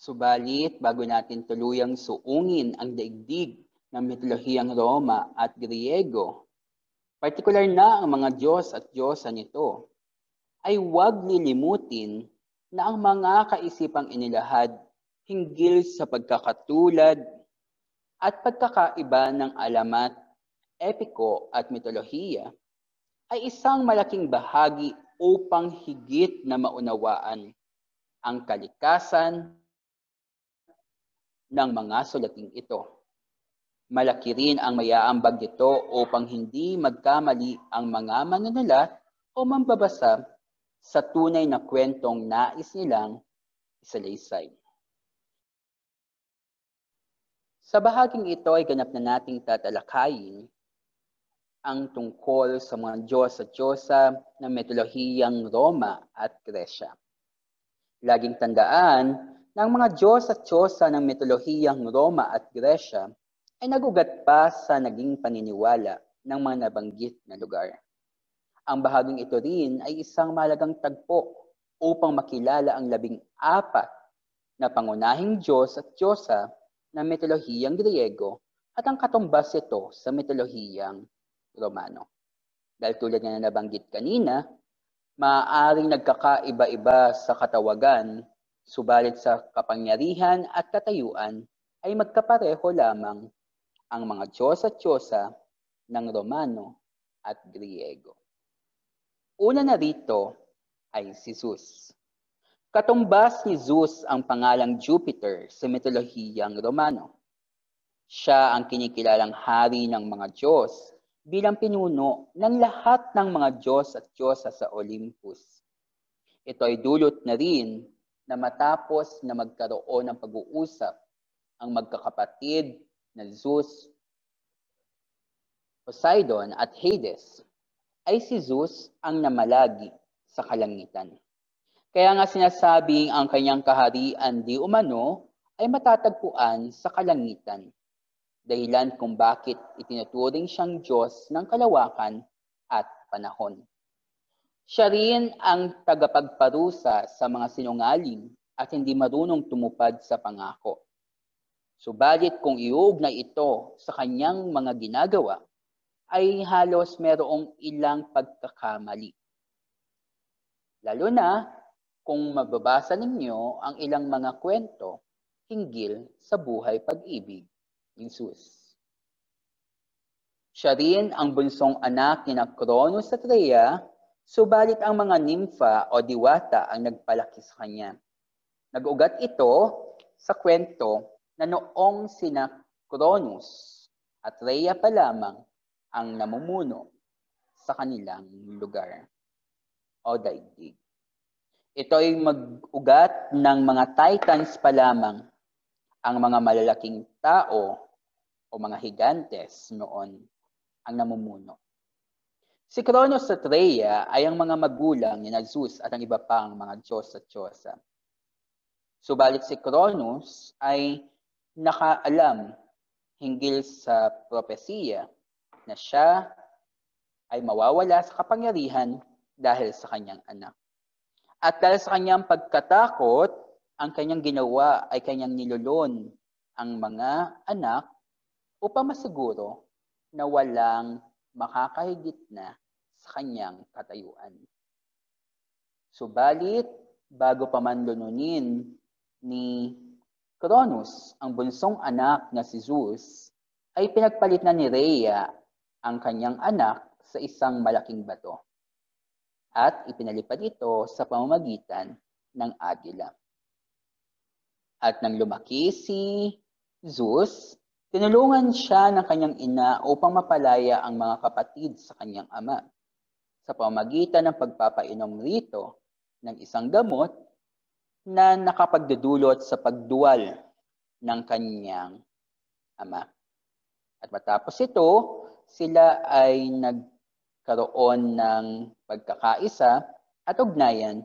Subalit, bago natin tuluyang suungin ang daigdig ng mitolohiyang Roma at Griego, partikular na ang mga Diyos at Diyosa nito, ay huwag lilimutin na ang mga kaisipang inilahad hinggil sa pagkakatulad at pagkakaiba ng alamat, epiko at mitolohiya ay isang malaking bahagi upang higit na maunawaan ang kalikasan ng mga sulating ito. Malaki rin ang maiaambag nito upang hindi magkamali ang mga manunulat o mambabasa sa tunay na kwentong nais nilang isalaysay. Sa bahaging ito ay ganap na nating tatalakayin ang tungkol sa mga Diyos at Diyosa ng mitolohiyang Roma at Gresya. Laging tandaan na ang mga Diyos at Diyosa ng mitolohiyang Roma at Gresya ay nagugat pa sa naging paniniwala ng mga nabanggit na lugar. Ang bahaging ito rin ay isang mahalagang tagpo upang makilala ang 14 na pangunahing Diyos at Diyosa ng mitolohiyang Griego at ang katumbas ito sa mitolohiyang Romano. Dahil tulad nga na nabanggit kanina, maaaring nagkakaiba-iba sa katawagan, subalit sa kapangyarihan at katayuan ay magkapareho lamang ang mga Diyos at Diyosa ng Romano at Griego. Una na rito ay si Zeus. Katumbas ni Zeus ang pangalang Jupiter sa mitolohiyang Romano. Siya ang kinikilalang hari ng mga Diyos bilang pinuno ng lahat ng mga Diyos at Diyosa sa Olympus. Ito ay dulot na rin na matapos na magkaroon ng pag-uusap ang magkakapatid na Zeus, Poseidon at Hades, ay si Zeus ang namalagi sa kalangitan. Kaya nga sinasabing ang kanyang kaharian di umano ay matatagpuan sa kalangitan, dahilan kung bakit itinuturing siyang Diyos ng kalawakan at panahon. Siya rin ang tagapagparusa sa mga sinungaling at hindi marunong tumupad sa pangako. Subalit kung iuugnay ito sa kanyang mga ginagawa, ay halos merong ilang pagkakamali. Lalo na kung mababasa ninyo ang ilang mga kwento hinggil sa buhay pag-ibig ni Zeus. Siya rin ang bunsong anak ni Cronus at Rhea, subalit ang mga nimfa o diwata ang nagpalaki sa kanya. Nag-ugat ito sa kwento na noong sina Cronus at Rhea pa lamang ang namumuno sa kanilang lugar o daigdig. Ito ay mag-ugat ng mga titans pa lamang, ang mga malalaking tao o mga higantes noon ang namumuno. Si Cronus at Rhea ay ang mga magulang ni Zeus at ang iba pang mga Diyos at Diyosa. Subalit si Cronus ay nakaalam hinggil sa propesiya na siya ay mawawala sa kapangyarihan dahil sa kanyang anak. At dahil sa kanyang pagkatakot, ang kanyang ginawa ay kanyang nilulon ang mga anak upang masiguro na walang makakahigit na sa kanyang katayuan. Subalit, bago pa man lununin ni Cronus ang bunsong anak na si Zeus, ay pinagpalit na ni Rhea ang kanyang anak sa isang malaking bato at ipinalipad ito sa pamamagitan ng agila. At nang lumaki si Zeus, tinulungan siya ng kanyang ina upang mapalaya ang mga kapatid sa kanyang ama sa pamamagitan ng pagpapainom rito ng isang gamot na nakapagdudulot sa pagduwal ng kanyang ama. At matapos ito, sila ay nagkaroon ng pagkakaisa at ugnayan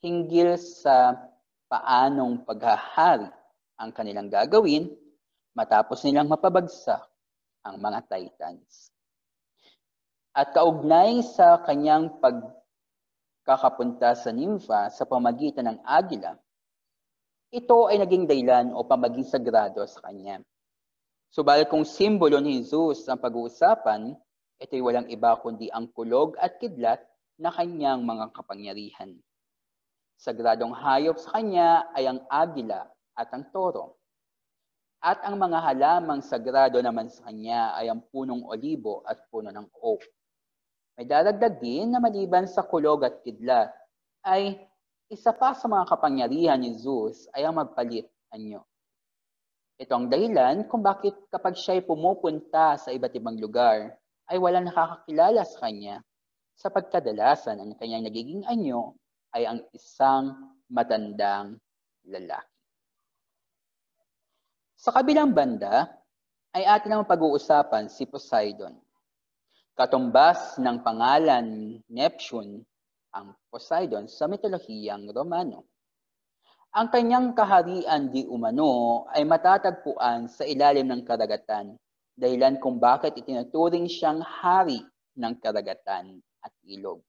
hinggil sa paanong paghahari ang kanilang gagawin matapos nilang mapabagsak ang mga titans. At kaugnay sa kanyang pagkakapunta sa nimfa sa pamagitan ng agila, ito ay naging dahilan upang maging sagrado sa kanya. Subalit kung simbolo ni Jesus ang pag-uusapan, ito'y walang iba kundi ang kulog at kidlat na kanyang mga kapangyarihan. Sagradong hayop sa kanya ay ang agila at ang toro. At ang mga halamang sagrado naman sa kanya ay ang punong olibo at puno ng oak. May daragdag din na maliban sa kulog at kidlat, ay isa pa sa mga kapangyarihan ni Zeus ay ang magpalit anyo. Ito ang dahilan kung bakit kapag siya'y pumupunta sa iba't ibang lugar, ay walang nakakakilala sa kanya, sa pagkadalasan ang kanyang nagiging anyo ay ang isang matandang lalaki. Sa kabilang banda, ay atin ang pag-uusapan si Poseidon. Katumbas ng pangalan Neptune, ang Poseidon sa mitolohiyang Romano. Ang kanyang kaharian di umano ay matatagpuan sa ilalim ng karagatan, dahilan kung bakit itinuturing siyang hari ng karagatan at ilog.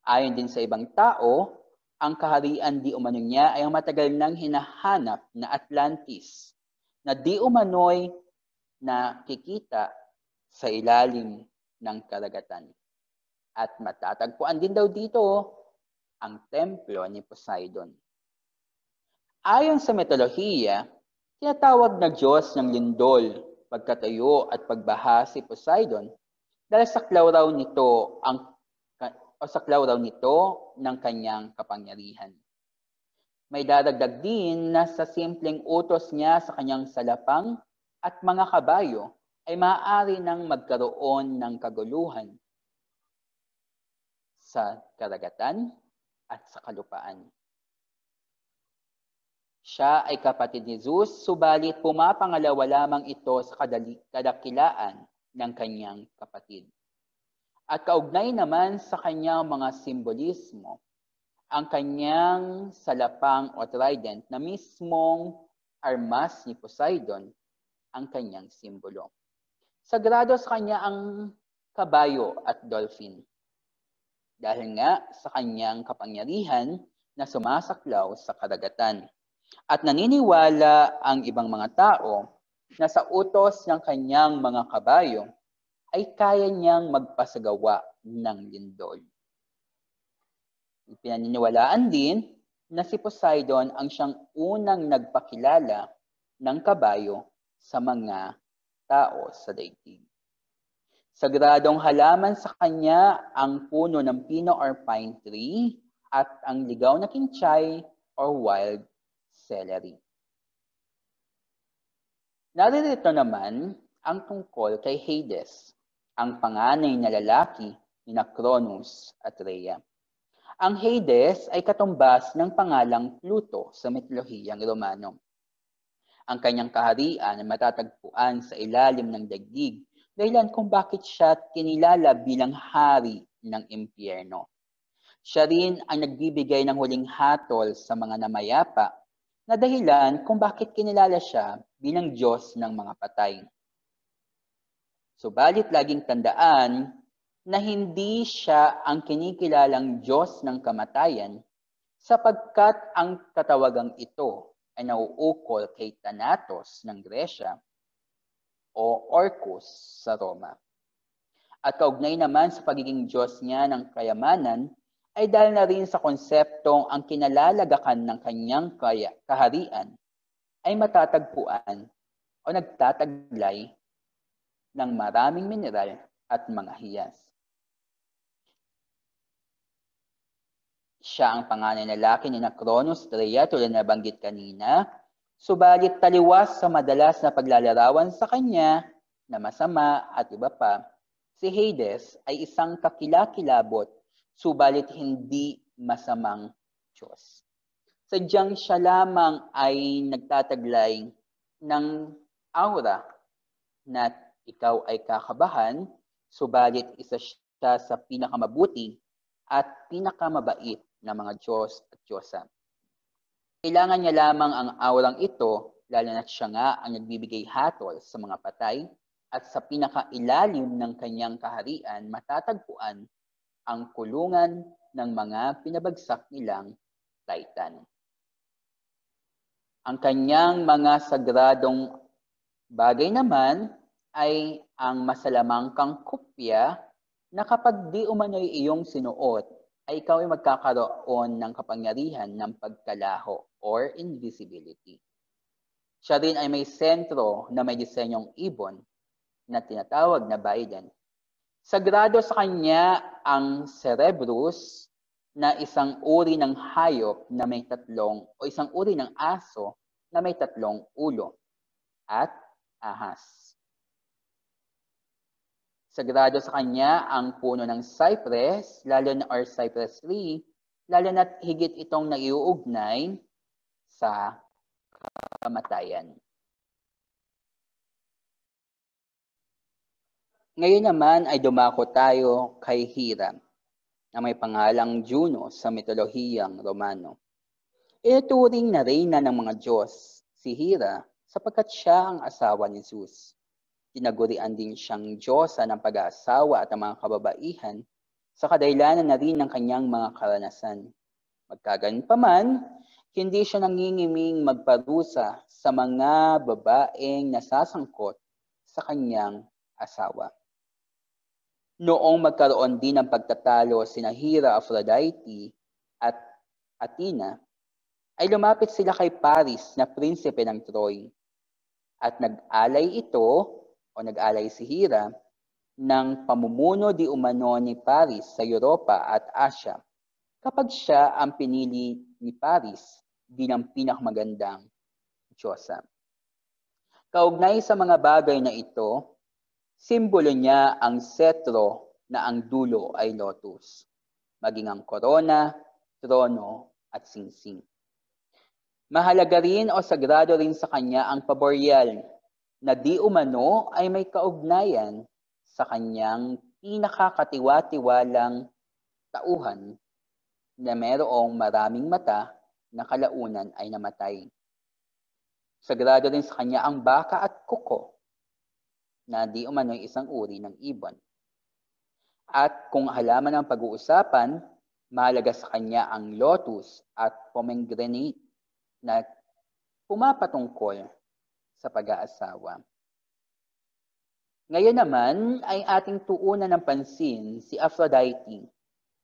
Ayon din sa ibang tao, ang kaharian di umano niya ay ang matagal nang hinahanap na Atlantis, na di umano'y nakikita sa ilalim ng karagatan. At matatagpuan din daw dito ang templo ni Poseidon. Ayon sa mitolohiya, tinatawag na Diyos ng lindol, pagkatayo at pagbaha si Poseidon dahil saklaw raw nito ng kanyang kapangyarihan. May dadagdag din na sa simpleng utos niya sa kanyang salapang at mga kabayo ay maaari nang magkaroon ng kaguluhan sa karagatan at sa kalupaan. Siya ay kapatid ni Zeus, subalit pumapangalawa lamang ito sa kadakilaan ng kanyang kapatid. At kaugnay naman sa kanyang mga simbolismo, ang kanyang salapang o trident na mismong armas ni Poseidon ang kanyang simbolo. Sagrado sa kanya ang kabayo at dolphin. Dahil nga sa kanyang kapangyarihan na sumasaklaw sa karagatan. At naniniwala ang ibang mga tao na sa utos ng kanyang mga kabayo ay kaya niyang magpasagawa ng lindol. Pinaniniwalaan din na si Poseidon ang siyang unang nagpakilala ng kabayo sa mga tao sa daigdig. Sagradong halaman sa kanya ang puno ng pino or pine tree at ang ligaw na kinchay or wild celery. Naririto naman ang tungkol kay Hades, ang panganay na lalaki ni Cronus at Rhea. Ang Hades ay katumbas ng pangalang Pluto sa mitolohiyang Romano. Ang kanyang kaharian ay matatagpuan sa ilalim ng daigdig, dahilan kung bakit siya kinilala bilang hari ng impyerno. Siya rin ang nagbibigay ng huling hatol sa mga namayapa, na dahilan kung bakit kinilala siya bilang Diyos ng mga patay. Subalit laging tandaan na hindi siya ang kinikilalang Diyos ng kamatayan sapagkat ang katawagang ito ay nauukol kay Thanatos ng Gresya o Orcus sa Roma. At kaugnay naman sa pagiging Diyos niya ng kayamanan ay dahil na rin sa konseptong ang kinalalagakan ng kanyang kaharian ay matatagpuan o nagtataglay ng maraming mineral at mga hiyas. Siya ang panganay na lalaki ni Cronus at Rhea tulad na banggit kanina, subalit taliwas sa madalas na paglalarawan sa kanya na masama at iba pa, si Hades ay isang kakilakilabot subalit hindi masamang Diyos. Sadyang siya lamang ay nagtataglay ng aura na ikaw ay kakabahan, subalit isa siya sa pinakamabuti at pinakamabait na mga Diyos at Diyosa. Kailangan niya lamang ang aurang ito, lalo na siya nga ang nagbibigay hatol sa mga patay at sa pinakailalim ng kanyang kaharian matatagpuan ang kulungan ng mga pinabagsak nilang Titan. Ang kanyang mga sagradong bagay naman ay ang masalamangkang kopya na kapag di umano'y iyong sinuot, ay ikaw ay magkakaroon ng kapangyarihan ng pagkalaho or invisibility. Siya rin ay may sentro na may disenyong ibon na tinatawag na Biden. Sagrado sa kanya ang Cerebrus na isang uri ng hayop na may tatlong o isang uri ng aso na may tatlong ulo at ahas. Sagrado sa kanya ang puno ng cypress, or cypress tree, lalo na't higit itong naiuugnay sa kamatayan. Ngayon naman ay dumako tayo kay Hera, na may pangalang Juno sa mitolohiyang Romano. Ituring na reyna ng mga Diyos si Hera sapagkat siya ang asawa ni Zeus. Tinagurian din siyang Diyosa ng pag-aasawa at ang mga kababaihan sa kadahilanan na rin ng kanyang mga karanasan. Magkaganpaman, hindi siya nangingiming magparusa sa mga babaeng nasasangkot sa kanyang asawa. Noong magkaroon din ng pagtatalo sina Hera, Aphrodite at Athena, ay lumapit sila kay Paris na prinsipe ng Troy at nag-alay si Hera ng pamumuno di umano ni Paris sa Europa at Asia kapag siya ang pinili ni Paris bilang pinakamagandang Diyosa. Kaugnay sa mga bagay na ito, simbolo niya ang setro na ang dulo ay lotus, maging ang korona, trono at singsing. Mahalaga rin o sagrado rin sa kanya ang paboreal na di umano ay may kaugnayan sa kanyang pinakakatiwa-tiwalang tauhan na mayroong maraming mata na kalaunan ay namatay. Sagrado rin sa kanya ang baka at kuko na di umano ay isang uri ng ibon. At kung halaman ang pag-uusapan, mahalaga sa kanya ang lotus at pomegranate na pumapatungkol sa pag-aasawa. Ngayon naman ay ating tuunan ng pansin si Aphrodite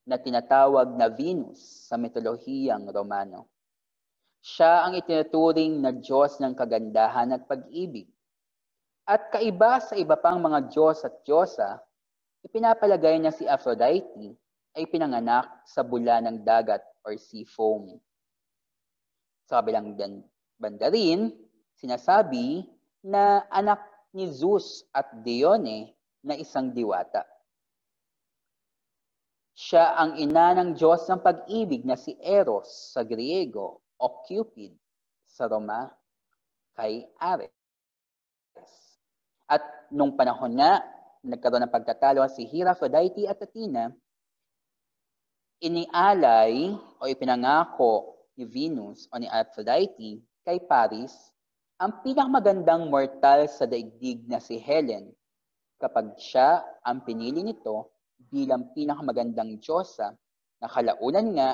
na tinatawag na Venus sa mitolohiyang Romano. Siya ang itinuturing na Diyos ng kagandahan at pag-ibig. At kaiba sa iba pang mga Diyos at Diyosa, ipinapalagay na si Aphrodite ay pinanganak sa bula ng dagat or sea foam. Sa kabilang banda rin, sinasabi na anak ni Zeus at Dione na isang diwata. Siya ang ina ng Diyos ng pag-ibig na si Eros sa Griego o Cupid sa Roma kay Ares. At nung panahon nga, nagkaroon ng pagtatalo si Hera, Aphrodite at Athena, inialay o ipinangako ni Venus o ni Aphrodite kay Paris ang pinakamagandang mortal sa daigdig na si Helen kapag siya ang pinili nito bilang pinakamagandang Diyosa na kalaunan nga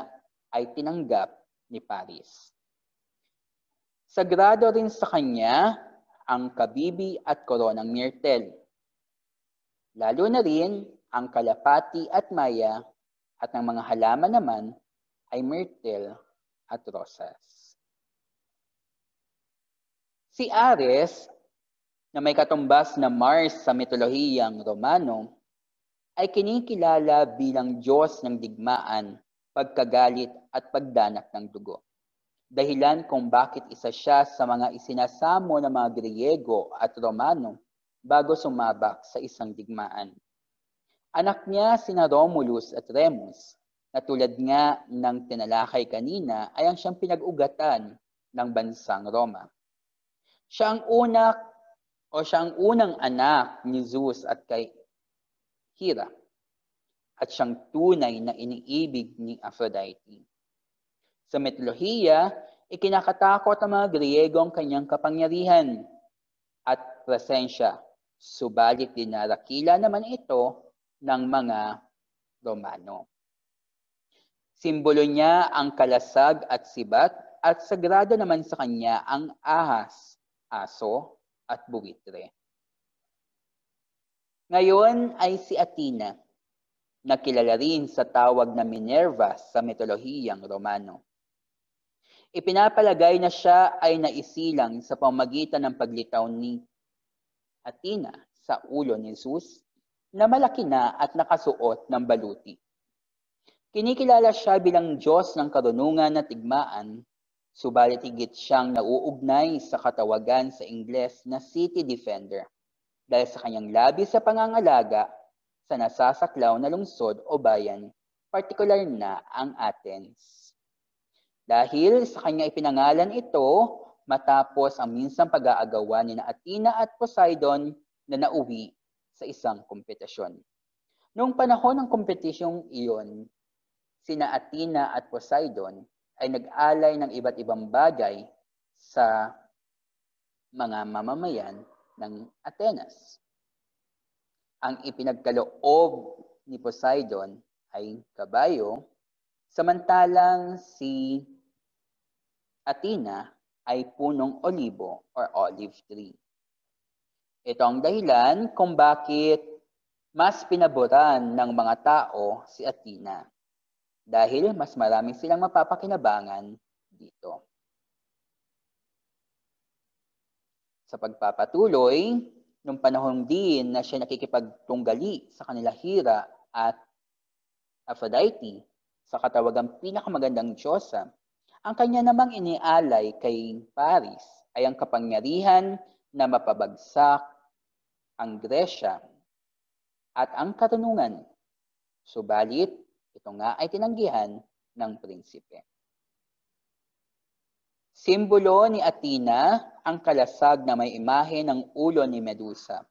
ay tinanggap ni Paris. Sagrado rin sa kanya ang kabibi at koronang myrtle. Lalo na rin ang kalapati at maya at ang mga halaman naman ay myrtle at rosas. Si Ares, na may katumbas na Mars sa mitolohiyang Romano, ay kinikilala bilang Diyos ng digmaan, pagkagalit at pagdanak ng dugo. Dahilan kung bakit isa siya sa mga isinasamo ng mga Griego at Romano bago sumabak sa isang digmaan. Anak niya sina Romulus at Remus, na tulad nga ng tinalakay kanina ay ang siyang pinag-ugatan ng bansang Roma. Siya ang unang anak ni Zeus at kay Hera, at siyang tunay na iniibig ni Aphrodite. Sa mitolohiya, ikinakatakot ang mga Griego ang kanyang kapangyarihan at presensya, subalit dinarakila naman ito ng mga Romano. Simbolo niya ang kalasag at sibat at sagrado naman sa kanya ang ahas, aso, at buwitre. Ngayon ay si Athena, na kilala rin sa tawag na Minerva sa mitolohiyang Romano. Ipinapalagay na siya ay naisilang sa pamamagitan ng paglitaw ni Athena sa ulo ni Zeus na malaki na at nakasuot ng baluti. Kinikilala siya bilang Diyos ng karunungan at digmaan, subalit higit siyang nauugnay sa katawagan sa Ingles na City Defender dahil sa kanyang labis sa pangangalaga sa nasasaklaw na lungsod o bayan, partikular na ang Athens. Dahil sa kanya ipinangalan ito matapos ang minsang pag-aagawa ni Athena at Poseidon na nauwi sa isang kompetisyon. Noong panahon ng kompetisyong iyon, sina Athena at Poseidon ay nag-alay ng iba't ibang bagay sa mga mamamayan ng Atenas. Ang ipinagkaloob ni Poseidon ay kabayo, samantalang si Athena ay punong olibo or olive tree. Ito ang dahilan kung bakit mas pinaboran ng mga tao si Athena. Dahil mas marami silang mapapakinabangan dito. Sa pagpapatuloy, nung panahon din na siya nakikipagtunggali sa kanila Hera at Aphrodite sa katawagang pinakamagandang Diyosa, ang kanya namang inialay kay Paris ay ang kapangyarihan na mapabagsak ang Gresya at ang karunungan. Subalit, ito nga ay tinanggihan ng prinsipe. Simbolo ni Athena ang kalasag na may imahe ng ulo ni Medusa,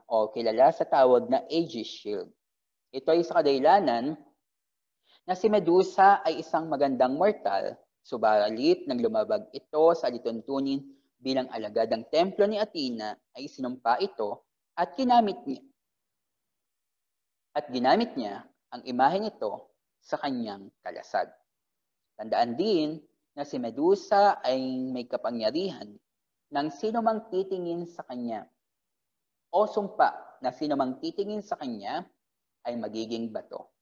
o kilala sa tawag na Aegis Shield. Ito ay sa kadahilanan na si Medusa ay isang magandang mortal, subalit nang lumabag ito sa lituntunin bilang alagad ng templo ni Athena ay sinumpa ito at ginamit niya ang imahe nito sa kanyang kalasag. Tandaan din na si Medusa ay may kapangyarihan ng sino mang titingin sa kanya o sumpa na sino mang titingin sa kanya ay magiging bato.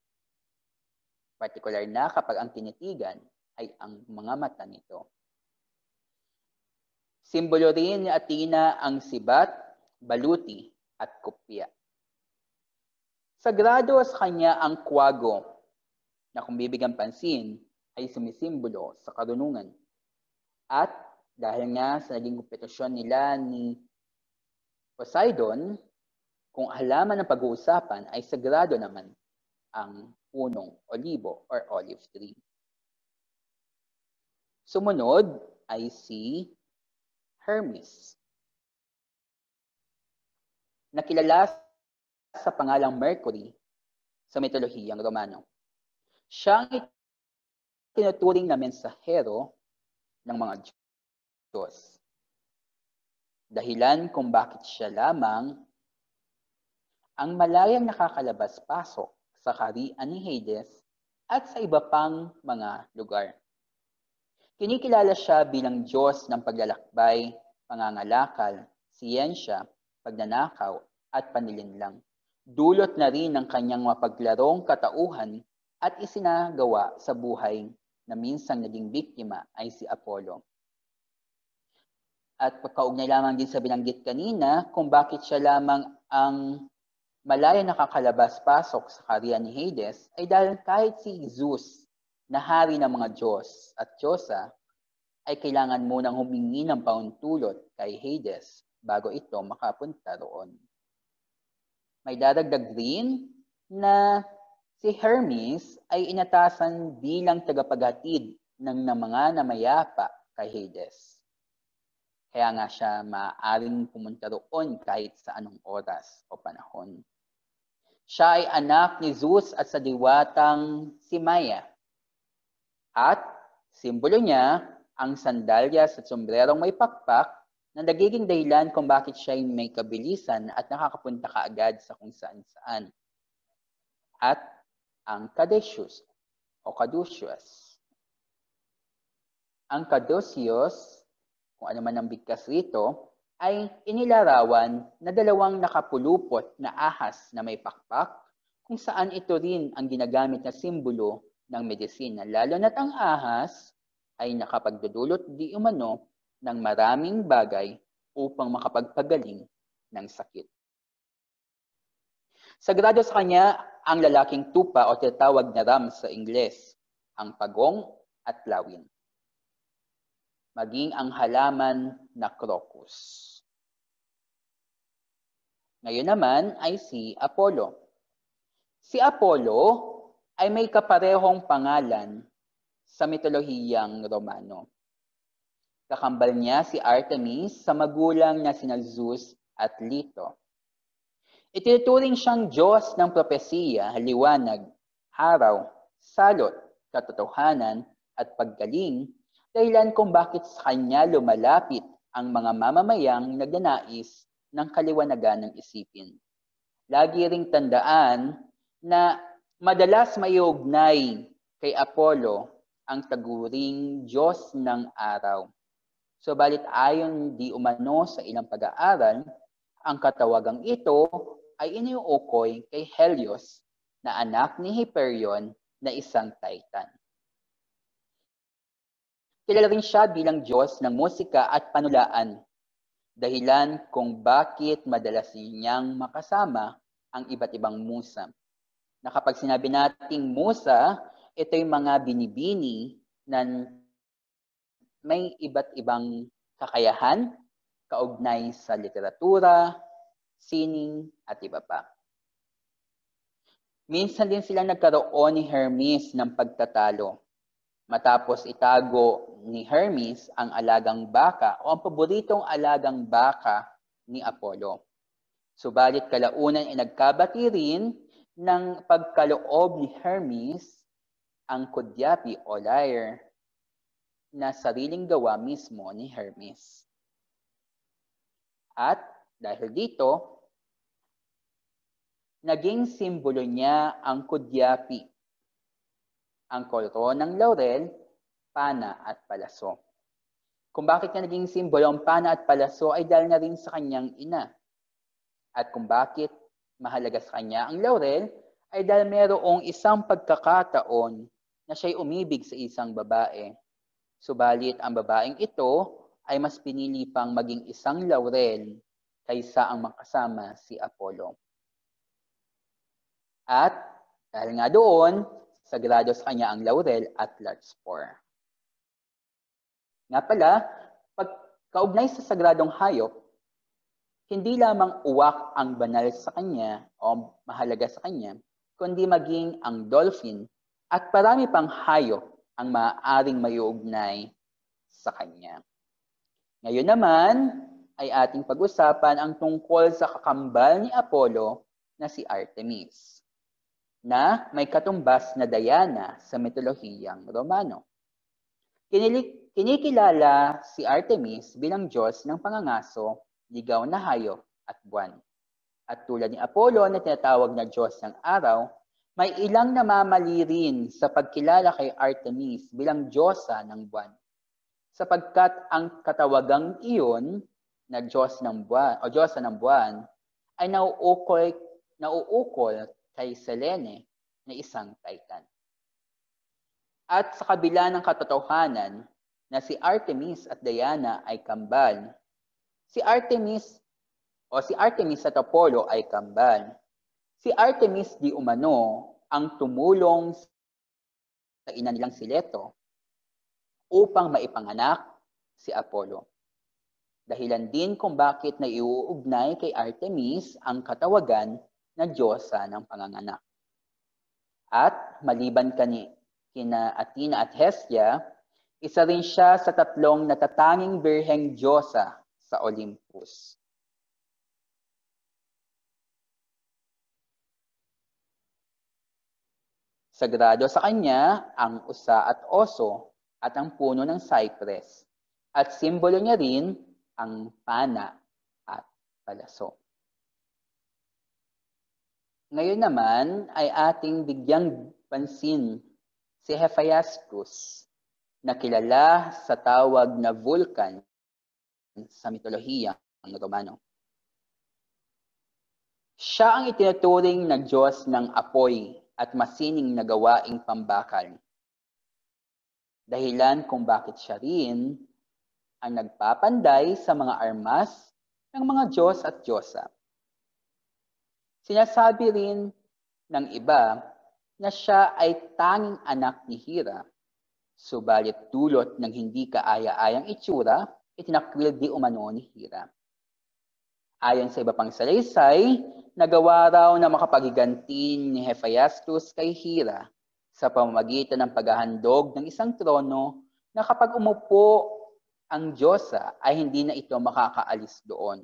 Partikular na kapag ang tinitigan ay ang mga mata nito. Simbolo rin ni Athena ang sibat, baluti at kopya. Sagrado sa kanya ang kwago na kung bibigyan pansin ay sumisimbolo sa karunungan. At dahil nga sa naging kompetisyon nila ni Poseidon, kung halaman ng pag-uusapan ay sagrado naman ang punong olibo or olive tree. Sumunod ay si Hermes, na kilala sa pangalang Mercury sa mitolohiyang Romano. Siya ang tinuturing na mensahero ng mga Diyos. Dahilan kung bakit siya lamang ang malayang nakakalabas-pasok sa kaharian ni Hades at sa iba pang mga lugar. Kinikilala siya bilang Diyos ng paglalakbay, pangangalakal, siyensya, pagnanakaw, at panlilinlang. Dulot na rin ng kanyang mapaglarong katauhan at isinagawa sa buhay na minsang naging biktima ay si Apollo. At pagkaugnay lamang din sa binanggit kanina kung bakit siya lamang ang malaya nakakalabas-pasok sa kaharian ni Hades ay dahil kahit si Zeus na hari ng mga Diyos at Diyosa ay kailangan munang humingi ng pauntulot kay Hades bago ito makapunta roon. May dadagdag rin na si Hermes ay inatasan bilang tagapaghatid ng mga namayapa kay Hades. Kaya nga siya maaaring pumunta roon kahit sa anong oras o panahon. Siya ay anak ni Zeus at sa diwatang si Maya. At simbolo niya ang sandalyas at sombrerong may pakpak na nagiging dahilan kung bakit siya ay may kabilisan at nakakapunta kaagad sa kung saan-saan. At ang Caduceus o Caduceus. Ang caduceus, kung ano man ang bigkas rito, ay inilarawan na dalawang nakapulupot na ahas na may pakpak, kung saan ito rin ang ginagamit na simbolo ng medisina, lalo na't ang ahas ay nakapagdudulot di umano ng maraming bagay upang makapagpagaling ng sakit. Sagrado sa kanya ang lalaking tupa o tinatawag na ram sa Ingles, ang pagong at lawin. Maging ang halaman na crocus. Ngayon naman ay si Apollo. Si Apollo ay may kaparehong pangalan sa mitolohiyang Romano. Kakambal niya si Artemis sa magulang na sina Zeus at Leto. Itinuturing siyang Diyos ng propesiya, liwanag, araw, salot, katotohanan, at paggaling, dahilan kung bakit sa kanya lumalapit ang mga mamamayang nagnanais ng kaliwanagan ng isipin. Lagi ring tandaan na madalas maiugnay kay Apollo ang taguring Diyos ng araw. Subalit ayon di umano sa ilang pag-aaral, ang katawagang ito ay iniuukoy kay Helios na anak ni Hyperion na isang Titan. Kilala rin siya bilang Diyos ng musika at panulaan, dahilan kung bakit madalas niyang makasama ang iba't ibang musa. Na kapag sinabi nating musa, ito yung mga binibini na may iba't ibang kakayahan, kaugnay sa literatura, sining, at iba pa. Minsan din silang nagkaroon ni Hermes ng pagtatalo. Matapos itago ni Hermes ang alagang baka o ang paboritong alagang baka ni Apollo. Subalit kalaunan ay nagkabati rin ng pagkaloob ni Hermes ang kudyapi o lyre na sariling gawa mismo ni Hermes. At dahil dito, naging simbolo niya ang kudyapi, ang koronang laurel, pana at palaso. Kung bakit niya naging simbolo ang pana at palaso ay dahil na rin sa kanyang ina. At kung bakit mahalaga sa kanya ang laurel ay dahil mayroong isang pagkakataon na siya'y umibig sa isang babae. Subalit ang babaeng ito ay mas pinili pang maging isang laurel kaysa ang makasama si Apollo. At dahil nga doon, sagrado sa kanya ang laurel at larkspur. Nga pala, pagkaugnay sa sagradong hayop, hindi lamang uwak ang banal sa kanya o mahalaga sa kanya, kundi maging ang dolphin at parami pang hayop ang maaaring maiugnay sa kanya. Ngayon naman ay ating pag-usapan ang tungkol sa kakambal ni Apollo na si Artemis, na may katumbas na Diana sa mitolohiyang Romano. Kinikilala si Artemis bilang Diyos ng pangangaso, ligaw na hayop at buwan. At tulad ni Apollo na tinatawag na Diyos ng araw, may ilang namamali rin sa pagkilala kay Artemis bilang Diyosa ng buwan. Sapagkat ang katawagang iyon na Diyos ng buwan o Diyosa ng buwan ay nauukol kay Selene na isang Titan. At sa kabila ng katotohanan na si Artemis at Diana ay kambal, si Artemis at Apollo ay kambal. Si Artemis di umano ang tumulong sa ina nilang si Leto upang maipanganak si Apollo. Dahilan din kung bakit naiuugnay kay Artemis ang katawagan na Diyosa ng panganganak. At maliban kina Athena at Hestia, isa rin siya sa tatlong natatanging birheng Diyosa sa Olympus. Sagrado sa kanya ang usa at oso at ang puno ng cypress, at simbolo niya rin ang pana at palaso. Ngayon naman ay ating bigyang pansin si Hephaestus na kilala sa tawag na Vulcan sa mitolohiyang Romano. Siya ang itinuturing na Diyos ng apoy at masining na gawaing pambakal. Dahilan kung bakit siya rin ang nagpapanday sa mga armas ng mga Diyos at Diyosa. Sinasabi rin ng iba na siya ay tanging anak ni Hira, subalit dulot ng hindi kaaya-ayang itsura, itinakwil di umano ni Hira. Ayon sa iba pang salaysay, nagawa raw na makapaghiganti ni Hephaestus kay Hira sa pamamagitan ng paghahandog ng isang trono na kapag umupo ang Diyosa ay hindi na ito makakaalis doon,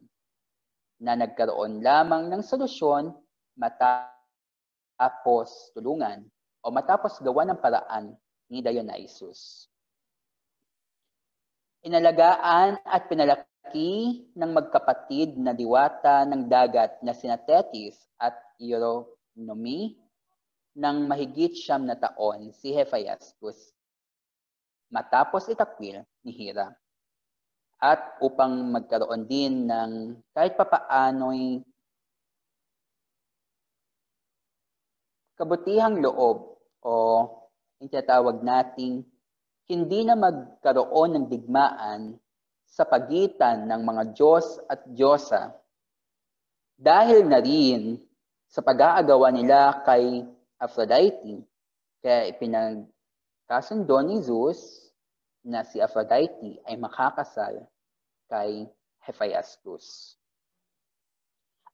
na nagkaroon lamang ng solusyon matapos tulungan o matapos gawa ng paraan ni Dionysus. Inalagaan at pinalaki ng magkapatid na diwata ng dagat na sina Thetis at Eurynome ng mahigit 9 na taon si Hephaestus matapos itakwil ni Hira. At upang magkaroon din ng kahit papaano'y kabutihang loob o yung tinatawag nating hindi na magkaroon ng digmaan sa pagitan ng mga Diyos at Diyosa dahil na rin sa pag-aagawa nila kay Aphrodite. Kaya ipinagkasundo ni Zeus na si Aphrodite ay makakasal kay Hephaestus.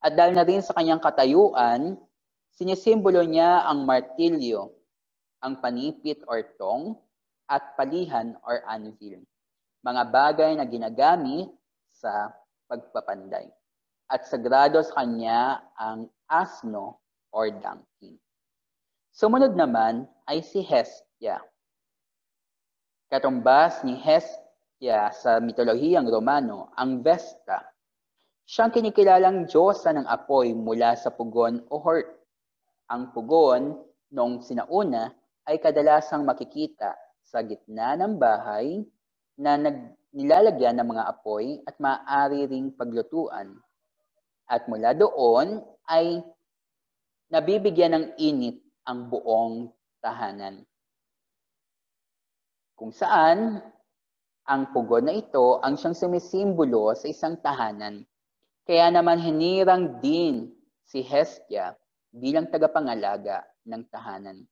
At dahil na rin sa kanyang katayuan, sinisimbolo niya ang martilyo, ang panipit or tong, at palihan or anvil, mga bagay na ginagamit sa pagpapanday. At sagrado sa kanya ang asno or donkey. Sumunod naman ay si Hestia. Katumbas ni Hestia sa mitolohiyang Romano, ang Vesta. Siyang kinikilalang diyosa ng apoy mula sa pugon o hort. Ang pugon, noong sinauna, ay kadalasang makikita sa gitna ng bahay na nilalagyan ng mga apoy at maaari ring paglutuan. At mula doon ay nabibigyan ng init ang buong tahanan. Kung saan, ang pugon na ito ang siyang sumisimbolo sa isang tahanan. Kaya naman hinirang din si Hestia bilang tagapangalaga ng tahanan.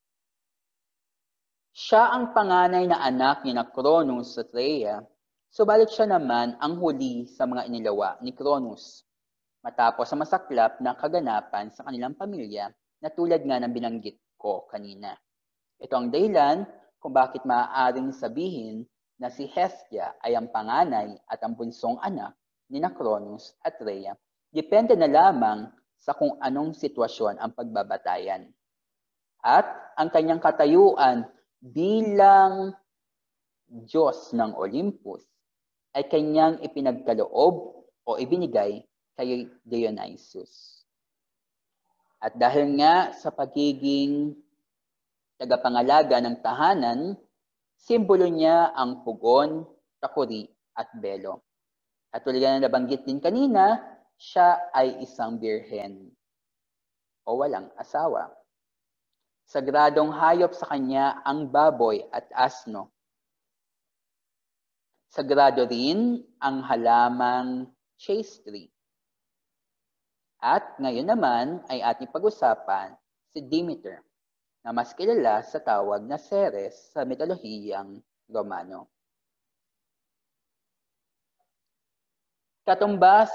Siya ang panganay na anak ni Cronus at Rhea, subalit siya naman ang huli sa mga inilawa ni Cronus, matapos ang masaklap na kaganapan sa kanilang pamilya na tulad nga ng binanggit ko kanina. Ito ang dahilan kung bakit maaaring sabihin na si Hestia ay ang panganay at ang bunsong anak ni Cronus at Rhea. Depende na lamang sa kung anong sitwasyon ang pagbabatayan. At ang kanyang katayuan bilang Diyos ng Olympus ay kanyang ipinagkaloob o ibinigay kay Dionysus. At dahil nga sa pagiging tagapangalaga ng tahanan, simbolo niya ang pugon, takuri at belo. At tulad na nabanggit din kanina, siya ay isang birhen o walang asawa. Sagradong hayop sa kanya ang baboy at asno. Sagrado rin ang halamang chaste tree. At ngayon naman ay ating pag-usapan si Demeter, na mas kilala sa tawag na Ceres sa mitolohiyang Romano. Katumbas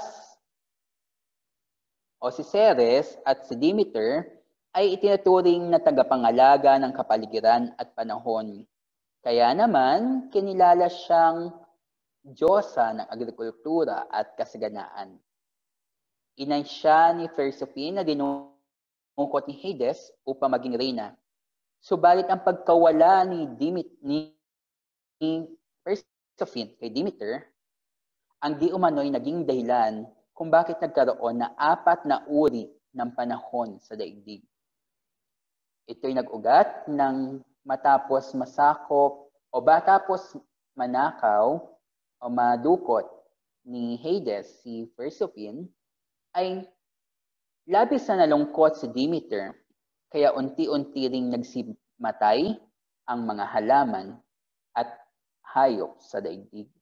o si Ceres at si Demeter ay itinuturing na tagapangalaga ng kapaligiran at panahon. Kaya naman, kinilala siyang diyosa ng agrikultura at kasaganaan. Inay siya ni Persephone na dinungkot ni Hades upang maging reyna. Subalit ang pagkawala ni Persephone kay Demeter, ang di umano'y naging dahilan kung bakit nagkaroon na 4 na uri ng panahon sa daigdig. Ito'y nag-ugat ng matapos masakop o matapos manakaw o madukot ni Hades si Persephone, ay labis na nalungkot si Demeter, kaya unti-unti ring nagsimatay ang mga halaman at hayop sa daigdig.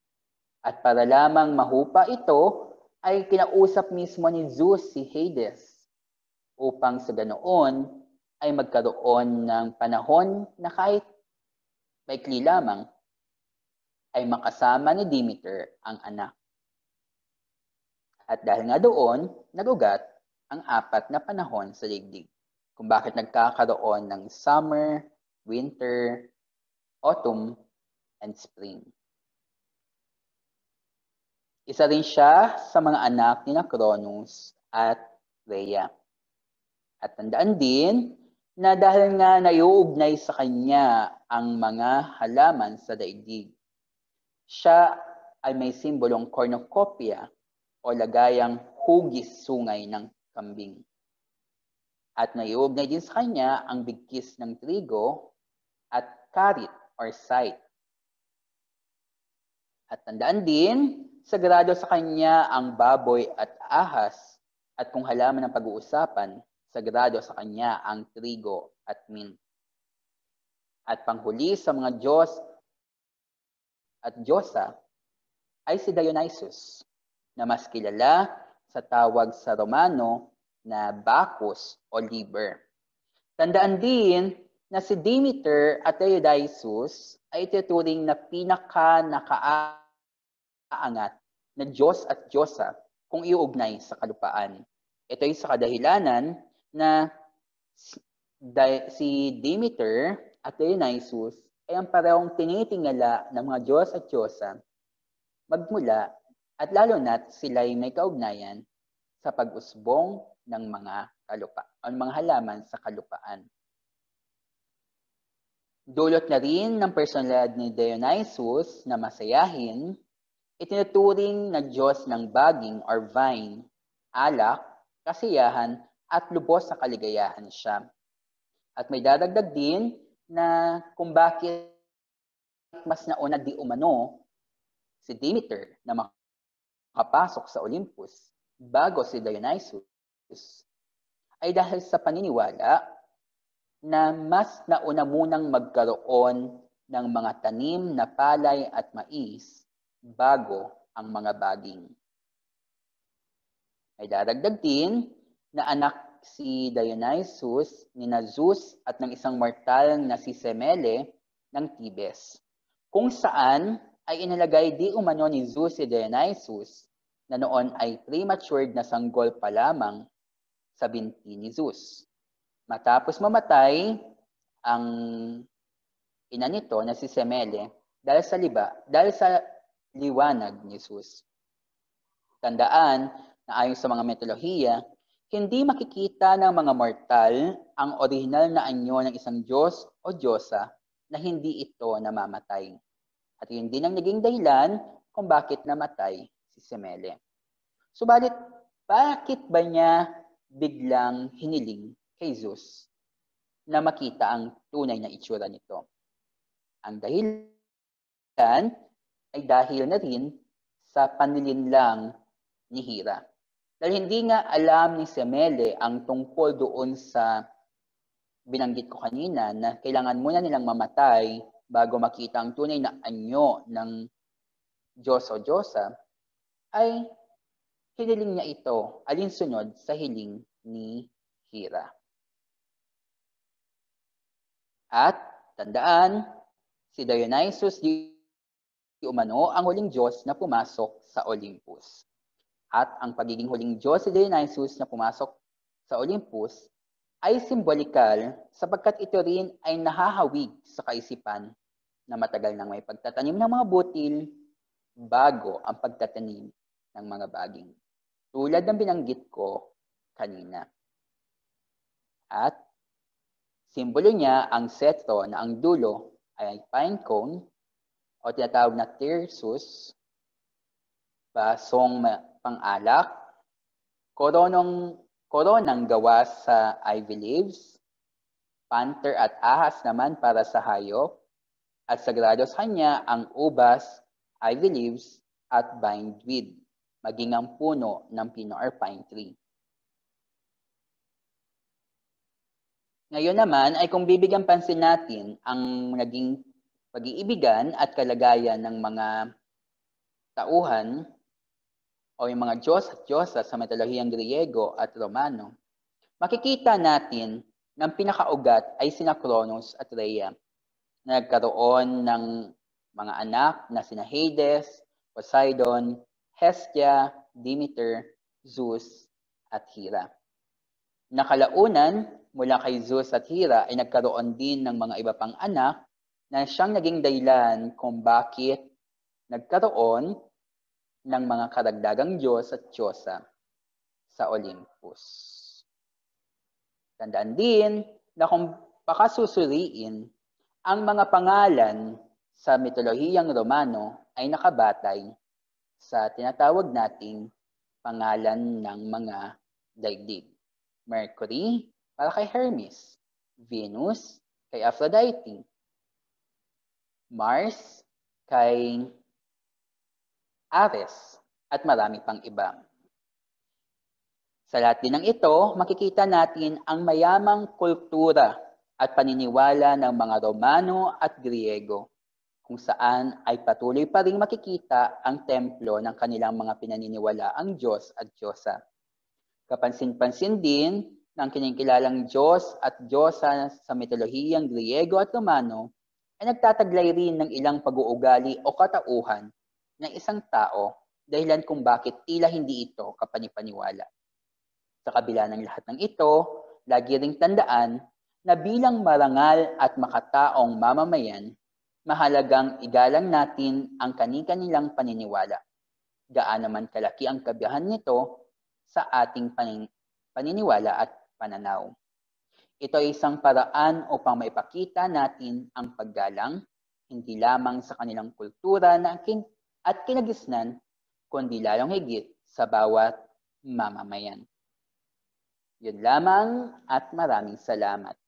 At para lamang mahupa ito, ay kinausap mismo ni Zeus si Hades upang sa ganoon ay magkaroon ng panahon na kahit maikli lamang ay makasama ni Demeter ang anak. At dahil nga doon, nagugat ang 4 na panahon sa daigdig, kung bakit nagkakaroon ng summer, winter, autumn, and spring. Isa rin siya sa mga anak ni Cronus at Rhea. At tandaan din na dahil nga naiuugnay sa kanya ang mga halaman sa daigdig, siya ay may simbolong cornucopia o lagayang hugis sungay ng kambing. At naiuugnay din sa kanya ang bigkis ng trigo at karit or scythe. At tandaan din, sagrado sa kanya ang baboy at ahas, at kung halaman ng pag-uusapan, sagrado sa kanya ang trigo at mint. At panghuli sa mga Diyos at Diyosa ay si Dionysus, na mas kilala sa tawag sa Romano na Bacchus o Liber. Tandaan din na si Demeter at Dionysus ay ituturing na pinaka-nakaangat na Diyos at Diyosa kung iuugnay sa kalupaan. Ito ay sa kadahilanan na si Demeter at Dionysus ay ang parehong tinitingala ng mga Diyos at Diyosa magmula at lalo na't sila'y may kaugnayan sa pag-usbong ng mga mga halaman sa kalupaan. Dulot na rin ng personalidad ni Dionysus na masayahin, itinuturing na Diyos ng baging or vine, alak, kasiyahan, at lubos na kaligayahan siya. At may dadagdag din na kung bakit mas nauna di umano si Demeter na makapasok sa Olympus bago si Dionysus ay dahil sa paniniwala na mas nauna munang magkaroon ng mga tanim na palay at mais bago ang mga baging. May dadagdag din na anak si Dionysus ni Zeus at ng isang mortal na si Semele ng Thebes, kung saan ay inilagay di umano ni Zeus si Dionysus na noon ay prematured na sanggol pa lamang sa binti ni Zeus. Matapos mamatay ang ina nito na si Semele dahil sa liwanag ni Zeus. Tandaan na ayon sa mga mitolohiya, hindi makikita ng mga mortal ang orihinal na anyo ng isang Diyos o Diyosa na hindi ito namamatay. At yun din ang naging dahilan kung bakit namatay si Semele. Subalit, bakit ba niya biglang hiniling kay Zeus na makita ang tunay na itsura nito? Ang dahilan ay dahil na rin sa panlilinlang ni Hera. Dahil hindi nga alam ni Semele ang tungkol doon sa binanggit ko kanina na kailangan muna nilang mamatay bago makita ang tunay na anyo ng Diyos o Diyosa, ay hiniling niya ito alinsunod sa hiling ni Hera. At tandaan, si Dionysus di umano ang huling Diyos na pumasok sa Olympus. At ang pagiging huling Diyos si Dionysus na pumasok sa Olympus ay simbolikal sapagkat ito rin ay nahahawig sa kaisipan na matagal nang may pagtatanim ng mga butil bago ang pagtatanim ng mga baging. Tulad ng binanggit ko kanina. At simbolo niya ang setro na ang dulo ay pine cone o tinatawag na thyrsus, basong pang-alak, koronang gawa sa ivy leaves, panther at ahas naman para sa hayop, at sagrado sa kanya ang ubas, ivy leaves, at bindweed, maging ang puno ng pino or pine tree. Ngayon naman ay kung bibigyan pansin natin ang naging pag-iibigan at kalagayan ng mga tauhan o yung mga Diyos at Diyosa sa mitolohiyang Griego at Romano, makikita natin na ang pinakaugat ay sina Kronos at Rhea na nagkaroon ng mga anak na sina Hades, Poseidon, Hestia, Demeter, Zeus, at Hera. Nakalaunan, mula kay Zeus at Hera ay nagkaroon din ng mga iba pang anak na siyang naging dahilan kung bakit nagkaroon ng mga karagdagang Diyos at Diyosa sa Olympus. Tandaan din na kung pakasusuriin, ang mga pangalan sa mitolohiyang Romano ay nakabatay sa tinatawag nating pangalan ng mga daigdig. Mercury para kay Hermes, Venus kay Aphrodite, Mars kay Ares, at marami pang iba. Sa lahat din ng ito, makikita natin ang mayamang kultura at paniniwala ng mga Romano at Griego, kung saan ay patuloy pa rin makikita ang templo ng kanilang mga pinaniniwalaang Diyos at Diyosa. Kapansin-pansin din ng kinikilalang Diyos at Diyosa sa mitolohiyang Griego at Romano ay nagtataglay rin ng ilang pag-uugali o katauhan ng isang tao, dahilan kung bakit tila hindi ito kapanipaniwala. Sa kabila ng lahat ng ito, lagi ring tandaan na bilang marangal at makataong mamamayan, mahalagang igalang natin ang kani-kanilang paniniwala. Gaano man kalaki ang kabiyahan nito sa ating paniniwala at pananaw. Ito ay isang paraan upang maipakita natin ang paggalang, hindi lamang sa kanilang kultura at kinagisnan, kundi lalong higit sa bawat mamamayan. Yun lamang at maraming salamat.